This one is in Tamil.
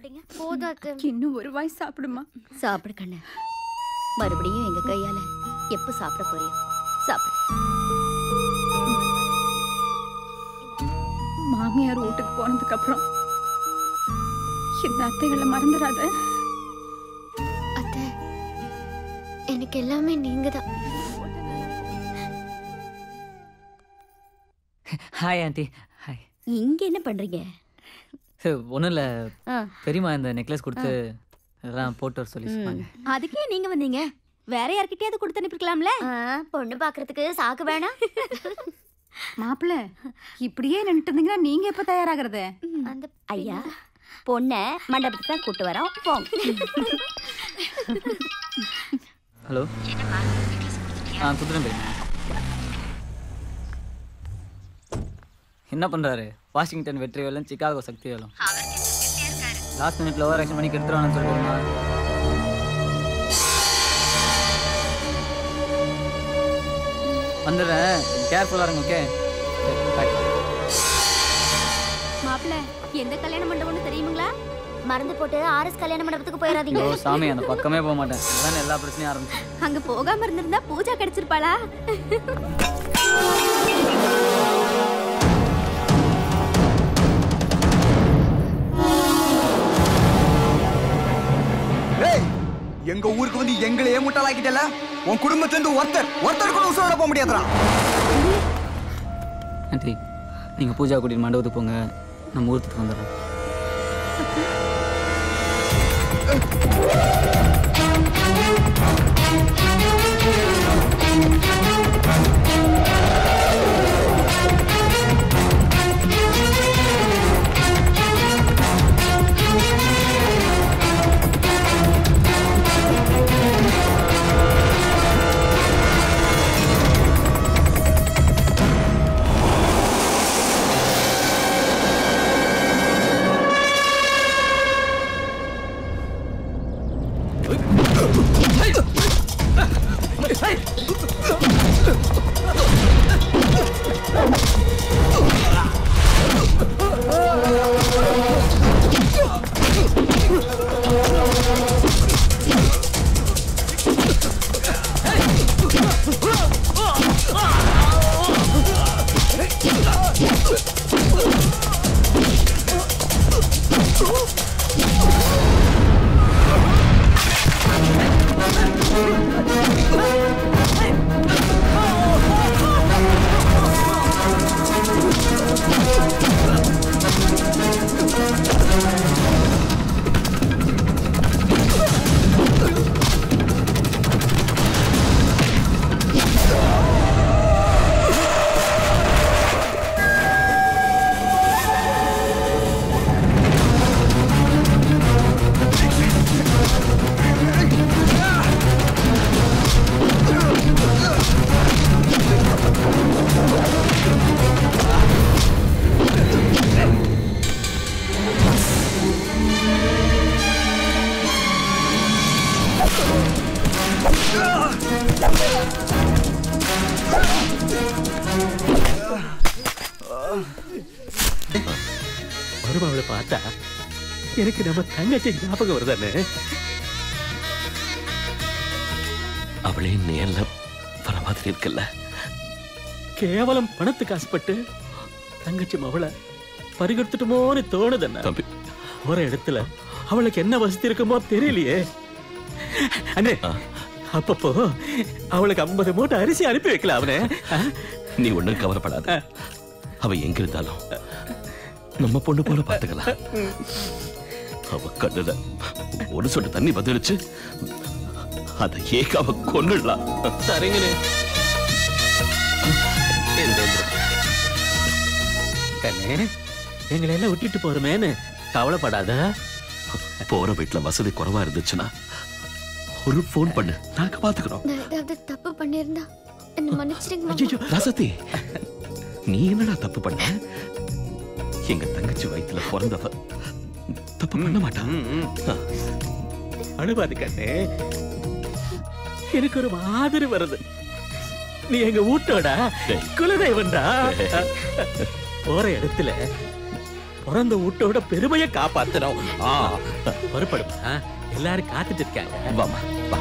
சாப்பிடுங்க. போதாது. இன்னும் ஒரு வாய் சாப்பிடுமா. சாப்பிடு கண்ணு. மறுபடியும் எங்க கையால எப்ப சாப்பிட போறியோ சாப்பிடு. மாமியார் வீட்டுக்கு போனதுக்கு அப்புறம் இந்த அத்தைகளை மறந்துடாத. அத்தை, எனக்கு எல்லாமே நீங்க தான். Hi aunty. ஹாய். இங்க என்ன பண்றீங்க? ஒன்றும் இல்லை, பெரியம்மா இந்த நெக்லஸ் கொடுத்து அதெல்லாம் போட்டு வர சொல்லி சொன்னாங்க. அதுக்கே நீங்க வந்தீங்க? வேற யார்கிட்டயாவது கொடுத்து அனுப்பிருக்கலாம்ல. பொண்ணு பாக்குறதுக்கு சாக்கு வேணாம். மாப்பிள்ள இப்படியே நின்னுட்டு இருந்தீங்கன்னா நீங்க எப்ப தயாராகிறது? அந்த ஐயா பொண்ணை மண்டபத்துக்கு தான் கூட்டு வரோம். போங்க. ஹலோ. கொடுத்துட்டேன். என்ன பண்றாரு? வாஷிங்டன் வெற்றிவேலும் சிகாகோ சக்திவேலும் லாஸ்ட் மினிட்ல ஓவர் ஆக்ஷன் பண்ணி கெடுத்துருவானு சொல்லுவாங்க. வந்துடுறேன், கேர்ஃபுல்லா இருங்க. Okay bye. மாப்பிள்ள எந்த கல்யாண மண்டபம்னு தெரியுங்களா? மறந்து போட்டு ஆர்எஸ் கல்யாண மண்டபத்துக்கு போயிடாதீங்க. ஓ சாமி, அந்த பக்கமே போக மாட்டேன். அதான் எல்லா பிரச்சனையும் ஆரம்பிச்சு. அங்க போகாம இருந்திருந்தா பூஜா கிடைச்சிருப்பாளா? எங்க ஊருக்கு வந்து எங்களை ஏமுட்டாளாக்கிட்டல. உன் குடும்பத்துல இருந்து ஒருத்தர் கூட உசுரோட போக முடியாதுடா. ஆண்டி, நீங்க பூஜா கூட்டிட்டு மண்டபத்துக்கு போங்க, நான் முகூர்த்தத்துக்கு வந்துடுறேன். மருமகளை பார்த்தா எனக்கு நம்ம தங்கச்சி ஞாபகம் வருதானே. அவளே நேர்ல வர மாதிரி இருக்குல்ல. கேவலம் பணத்துக்கு ஆசைப்பட்டு தங்கச்சி மவளை பறிகொடுத்துட்டுமோன்னு தோணுதுன்னா தம்பி. ஒரு இடத்துல அவளுக்கு என்ன வசதி இருக்குமோ தெரியலையே. அண்ணே, அப்பப்போ அவளுக்கு 50 மூட்டை அரிசி அனுப்பி வைக்கல அவனே. நீ ஒண்ணும் கவலைப்படாத, அவ எங்க இருந்தாலும் நம்ம பொண்ணு போல பாத்துக்கலாம். அவ கண்ணுல ஒரு சொட்டு தண்ணி பதிலிச்சு அதை ஏக்காம கொன்னுடலாம். சரிங்கண்ணே. கண்ணே, எங்களை எல்லாம் விட்டுட்டு போறமேன்னு கவலைப்படாத. போற வீட்டுல வசதி குறைவா இருந்துச்சுன்னா ஒரு போன் பண்ணு, நாங்க பாத்துக்கிறோம். ஏதாவது தப்பு பண்ணிருந்தா என்ன மன்னிச்சிடுங்க. ரசதி, நீ என்னடா தப்பு பண்ண? எங்க தங்கச்சி வயித்துல பிறந்தவ தப்பு பண்ண மாட்டான். அனுபாது கண்ணே, எனக்கு ஒரு மாதிரி வருது. நீ எங்க வீட்டோட குலதெய்வம்டா. போற இடத்துல பிறந்த வீட்டோட பெருமையை காப்பாத்துறோம். பொறுப்படுமா, எல்லாரும் காத்துட்டு இருக்காங்க. வாமா வா.